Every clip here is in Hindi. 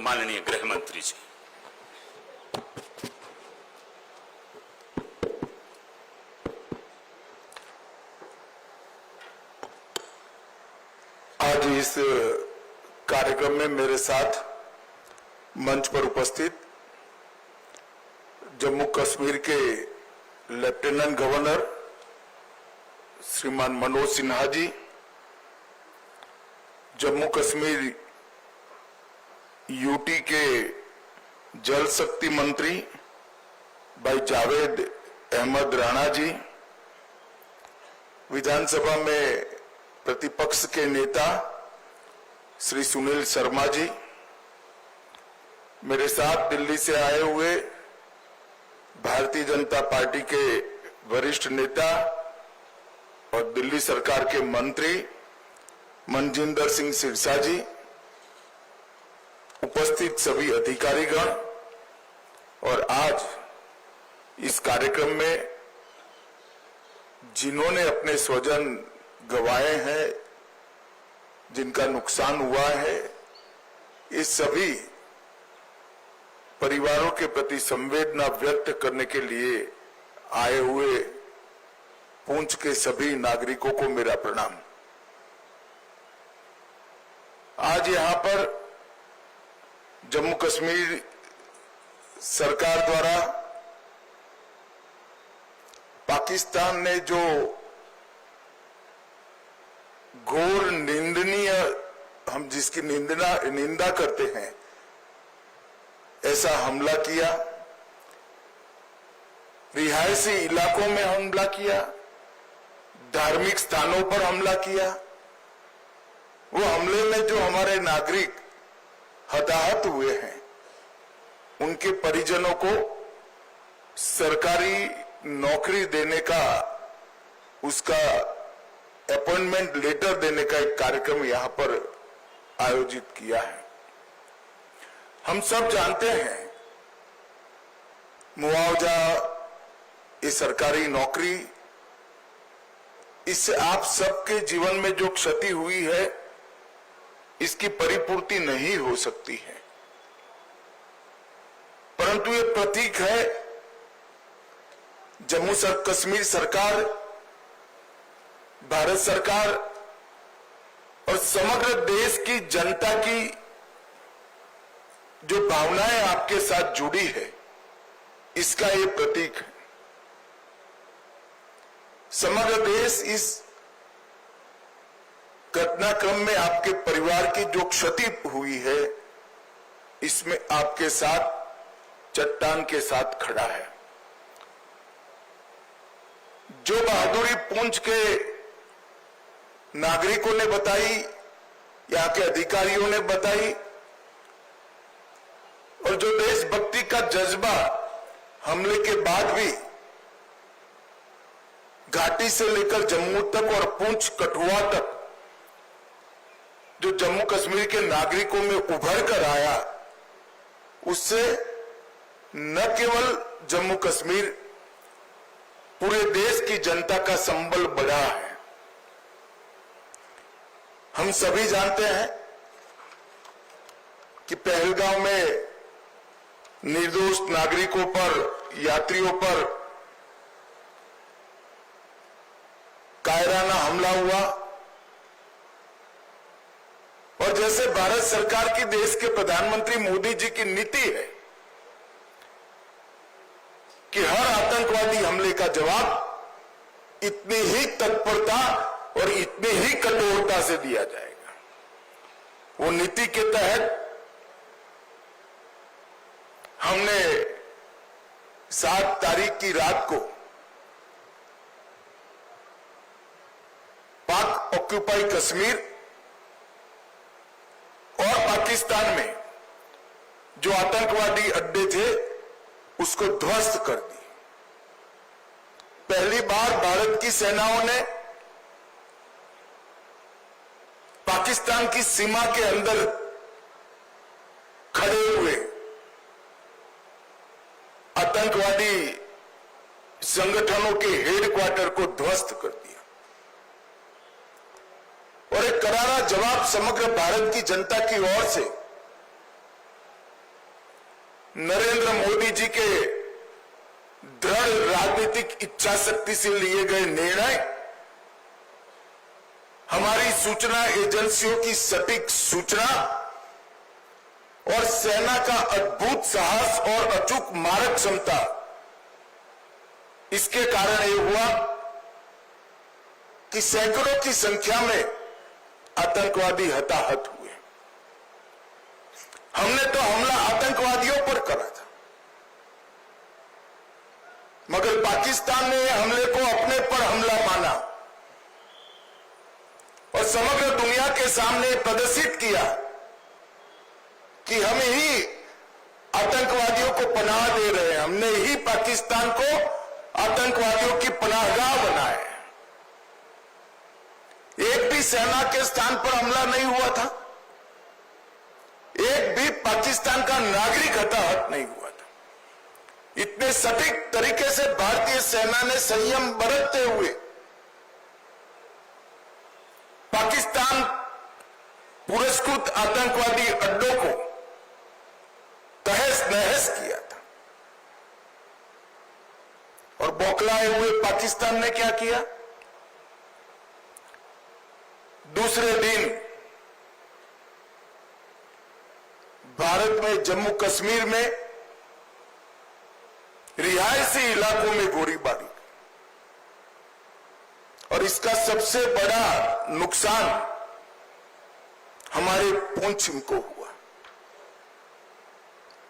माननीय गृह मंत्री जी। आज इस कार्यक्रम में मेरे साथ मंच पर उपस्थित जम्मू कश्मीर के लेफ्टिनेंट गवर्नर श्रीमान मनोज सिन्हा जी, जम्मू कश्मीर यूटी के जल शक्ति मंत्री भाई जावेद अहमद राणा जी, विधानसभा में प्रतिपक्ष के नेता श्री सुनील शर्मा जी, मेरे साथ दिल्ली से आए हुए भारतीय जनता पार्टी के वरिष्ठ नेता और दिल्ली सरकार के मंत्री मनजिंदर सिंह सिरसा जी, उपस्थित सभी अधिकारीगण और आज इस कार्यक्रम में जिन्होंने अपने स्वजन गंवाए हैं, जिनका नुकसान हुआ है, इस सभी परिवारों के प्रति संवेदना व्यक्त करने के लिए आए हुए पुंछ के सभी नागरिकों को मेरा प्रणाम। आज यहां पर जम्मू कश्मीर सरकार द्वारा पाकिस्तान ने जो घोर निंदनीय, हम जिसकी निंदा करते हैं, ऐसा हमला किया, रिहायशी इलाकों में हमला किया, धार्मिक स्थानों पर हमला किया। वो हमले में जो हमारे नागरिक हताहत हुए हैं, उनके परिजनों को सरकारी नौकरी देने का, उसका अपॉइंटमेंट लेटर देने का एक कार्यक्रम यहां पर आयोजित किया है। हम सब जानते हैं मुआवजा, ये सरकारी नौकरी, इससे आप सबके जीवन में जो क्षति हुई है, इसकी परिपूर्ति नहीं हो सकती है, परंतु ये प्रतीक है जम्मू कश्मीर सरकार, भारत सरकार और समग्र देश की जनता की जो भावनाएं आपके साथ जुड़ी है, इसका ये प्रतीक है। समग्र देश इस घटनाक्रम में आपके परिवार की जो क्षति हुई है, इसमें आपके साथ चट्टान के साथ खड़ा है। जो बहादुरी पुंछ के नागरिकों ने बताई, यहां के अधिकारियों ने बताई, और जो देशभक्ति का जज्बा हमले के बाद भी घाटी से लेकर जम्मू तक और पुंछ कठुआ तक जो जम्मू कश्मीर के नागरिकों में उभर कर आया, उससे न केवल जम्मू कश्मीर, पूरे देश की जनता का संबल बढ़ा है। हम सभी जानते हैं कि पहलगांव में निर्दोष नागरिकों पर, यात्रियों पर कायराना हमला हुआ, और जैसे भारत सरकार की, देश के प्रधानमंत्री मोदी जी की नीति है कि हर आतंकवादी हमले का जवाब इतनी ही तत्परता और इतनी ही कठोरता से दिया जाएगा। वो नीति के तहत हमने 7 तारीख की रात को पाक ऑक्यूपाई कश्मीर और पाकिस्तान में जो आतंकवादी अड्डे थे, उसको ध्वस्त कर दी। पहली बार भारत की सेनाओं ने पाकिस्तान की सीमा के अंदर खड़े हुए आतंकवादी संगठनों के हेडक्वार्टर को ध्वस्त कर दिया और एक करारा जवाब समग्र भारत की जनता की ओर से नरेंद्र मोदी जी के दृढ़ राजनीतिक इच्छा शक्ति से लिए गए निर्णय, हमारी सूचना एजेंसियों की सटीक सूचना और सेना का अद्भुत साहस और अचूक मारक क्षमता, इसके कारण यह हुआ कि सैकड़ों की संख्या में आतंकवादी हताहत हुए। हमने तो हमला आतंकवादियों पर करा था, मगर पाकिस्तान ने हमले को अपने पर हमला माना और समग्र दुनिया के सामने प्रदर्शित किया कि हम ही आतंकवादियों को पनाह दे रहे हैं, हमने ही पाकिस्तान को आतंकवादियों की पनाहगाह बनाया है। एक भी सेना के स्थान पर हमला नहीं हुआ था, एक भी पाकिस्तान का नागरिक हताहत नहीं हुआ था। इतने सटीक तरीके से भारतीय सेना ने संयम बरतते हुए पाकिस्तान पुरस्कृत आतंकवादी अड्डों को तहस नहस किया था। और बौखलाए हुए पाकिस्तान ने क्या किया? दूसरे दिन भारत में जम्मू कश्मीर में रिहायशी इलाकों में गोलीबारी, और इसका सबसे बड़ा नुकसान हमारे पुंछ को हुआ।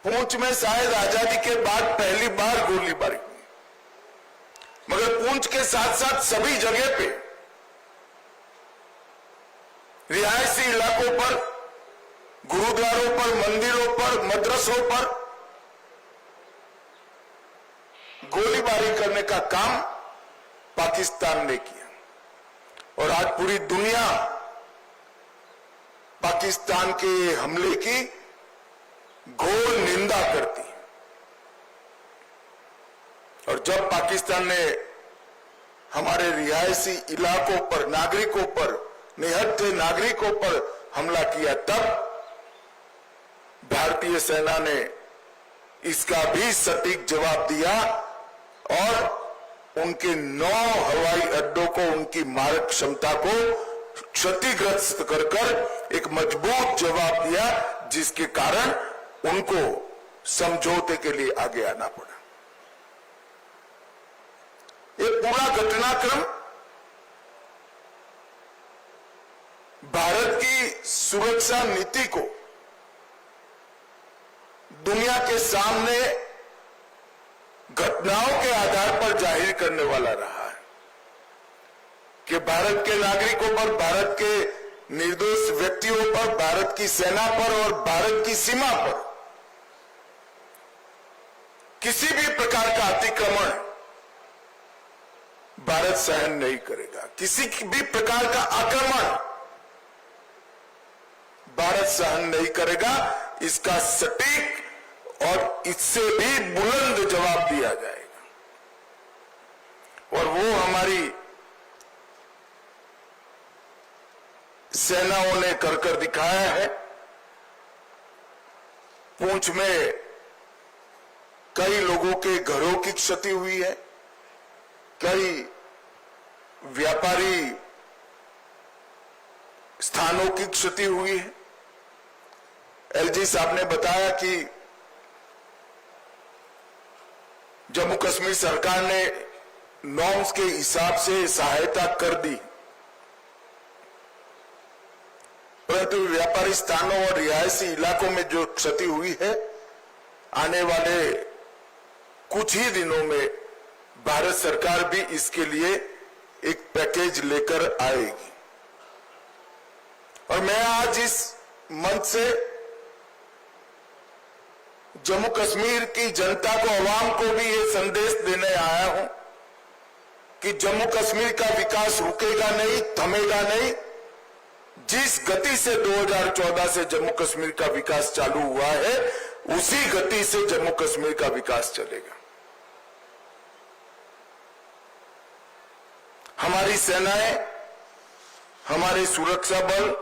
पुंछ में शायद आजादी के बाद पहली बार गोलीबारी हुई, मगर पुंछ के साथ साथ सभी जगह पे रिहायशी इलाकों पर, गुरुद्वारों पर, मंदिरों पर, मदरसों पर गोलीबारी करने का काम पाकिस्तान ने किया। और आज पूरी दुनिया पाकिस्तान के हमले की घोर निंदा करती है। और जब पाकिस्तान ने हमारे रिहायशी इलाकों पर, नागरिकों पर, निहत्थे नागरिकों पर हमला किया, तब भारतीय सेना ने इसका भी सटीक जवाब दिया और उनके 9 हवाई अड्डों को, उनकी मारक क्षमता को क्षतिग्रस्त कर कर एक मजबूत जवाब दिया, जिसके कारण उनको समझौते के लिए आगे आना पड़ा। ये पूरा घटनाक्रम भारत की सुरक्षा नीति को दुनिया के सामने घटनाओं के आधार पर जाहिर करने वाला रहा है कि भारत के नागरिकों पर, भारत के निर्दोष व्यक्तियों पर, भारत की सेना पर और भारत की सीमा पर किसी भी प्रकार का अतिक्रमण भारत सहन नहीं करेगा। किसी भी प्रकार का आक्रमण भारत सहन नहीं करेगा। इसका सटीक और इससे भी बुलंद जवाब दिया जाएगा। और वो हमारी सेनाओं ने कर कर दिखाया है। पुंछ में कई लोगों के घरों की क्षति हुई है, कई व्यापारी स्थानों की क्षति हुई है। एलजी साहब ने बताया कि जम्मू कश्मीर सरकार ने नॉर्म्स के हिसाब से सहायता कर दी, परंतु व्यापारी स्थानों और रिहायशी इलाकों में जो क्षति हुई है, आने वाले कुछ ही दिनों में भारत सरकार भी इसके लिए एक पैकेज लेकर आएगी। और मैं आज इस मंच से जम्मू कश्मीर की जनता को, आवाम को भी ये संदेश देने आया हूं कि जम्मू कश्मीर का विकास रुकेगा नहीं, थमेगा नहीं। जिस गति से 2014 से जम्मू कश्मीर का विकास चालू हुआ है, उसी गति से जम्मू कश्मीर का विकास चलेगा। हमारी सेनाएं, हमारे सुरक्षा बल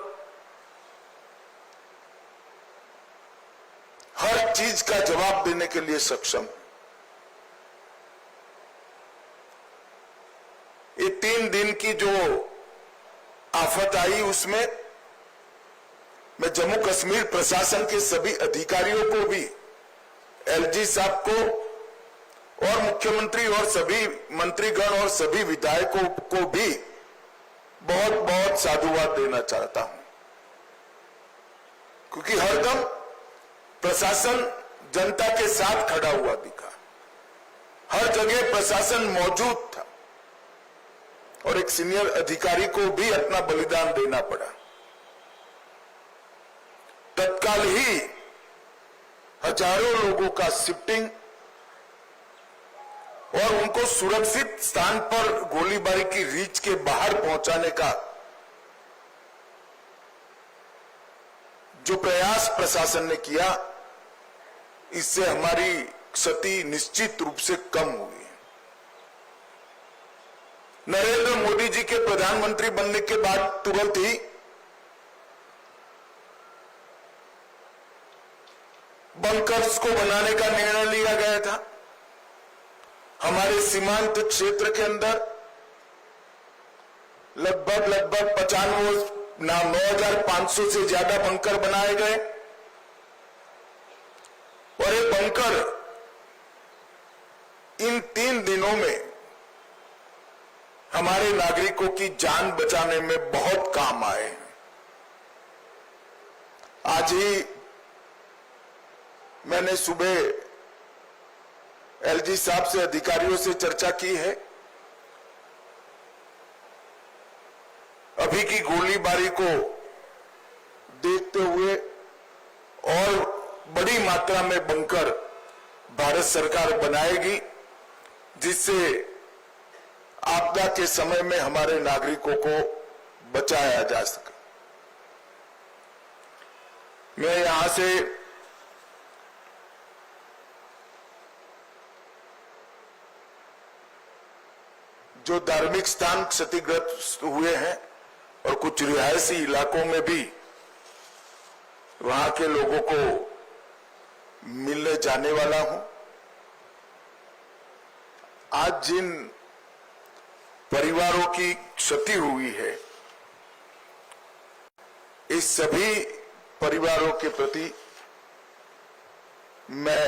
हर हर चीज का जवाब देने के लिए सक्षम हूं। ये 3 दिन की जो आफत आई उसमें मैं जम्मू कश्मीर प्रशासन के सभी अधिकारियों को भी, एलजी साहब को और मुख्यमंत्री और सभी मंत्रीगण और सभी विधायकों को भी बहुत बहुत साधुवाद देना चाहता हूं, क्योंकि हरदम प्रशासन जनता के साथ खड़ा हुआ दिखा। हर जगह प्रशासन मौजूद था और एक सीनियर अधिकारी को भी अपना बलिदान देना पड़ा। तत्काल ही हजारों लोगों का शिफ्टिंग और उनको सुरक्षित स्थान पर गोलीबारी की रीच के बाहर पहुंचाने का जो प्रयास प्रशासन ने किया, इससे हमारी क्षति निश्चित रूप से कम हुई। नरेंद्र मोदी जी के प्रधानमंत्री बनने के बाद तुरंत ही बंकर्स को बनाने का निर्णय लिया गया था। हमारे सीमांत क्षेत्र के अंदर लगभग 9,500 से ज्यादा बंकर बनाए गए और ये बंकर इन 3 दिनों में हमारे नागरिकों की जान बचाने में बहुत काम आए। आज ही मैंने सुबह एलजी साहब से, अधिकारियों से चर्चा की है। अभी की गोलीबारी को देखते हुए और बड़ी मात्रा में बंकर भारत सरकार बनाएगी, जिससे आपदा के समय में हमारे नागरिकों को बचाया जा सके। मैं यहां से जो धार्मिक स्थान क्षतिग्रस्त हुए हैं और कुछ रिहायशी इलाकों में भी वहां के लोगों को मिलने जाने वाला हूं। आज जिन परिवारों की क्षति हुई है, इस सभी परिवारों के प्रति मैं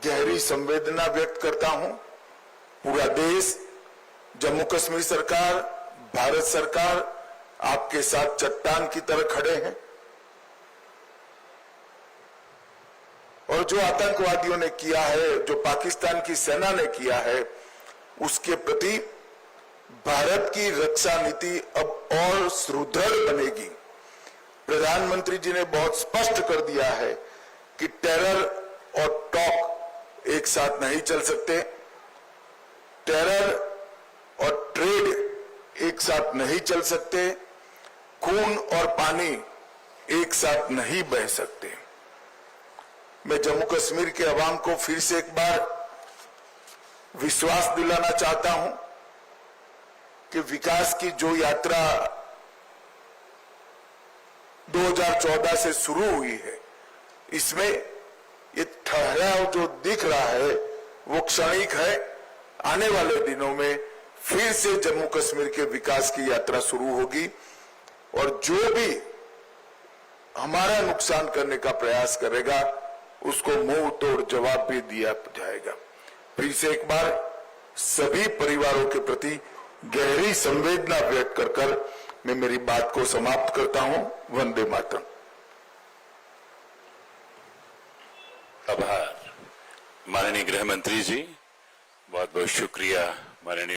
गहरी संवेदना व्यक्त करता हूं। पूरा देश, जम्मू कश्मीर सरकार, भारत सरकार आपके साथ चट्टान की तरह खड़े हैं और जो आतंकवादियों ने किया है, जो पाकिस्तान की सेना ने किया है, उसके प्रति भारत की रक्षा नीति अब और सुदृढ़ बनेगी। प्रधानमंत्री जी ने बहुत स्पष्ट कर दिया है कि टेरर और टॉक एक साथ नहीं चल सकते, टेरर और ट्रेड एक साथ नहीं चल सकते, खून और पानी एक साथ नहीं बह सकते। मैं जम्मू कश्मीर के अवाम को फिर से एक बार विश्वास दिलाना चाहता हूं कि विकास की जो यात्रा 2014 से शुरू हुई है, इसमें ये ठहराव जो दिख रहा है वो क्षणिक है। आने वाले दिनों में फिर से जम्मू कश्मीर के विकास की यात्रा शुरू होगी और जो भी हमारा नुकसान करने का प्रयास करेगा उसको मुंह तोड़ जवाब भी दिया जाएगा। फिर से एक बार सभी परिवारों के प्रति गहरी संवेदना व्यक्त कर मैं मेरी बात को समाप्त करता हूं। वंदे मातरम। आभार माननीय गृह मंत्री जी, बहुत बहुत शुक्रिया माननीय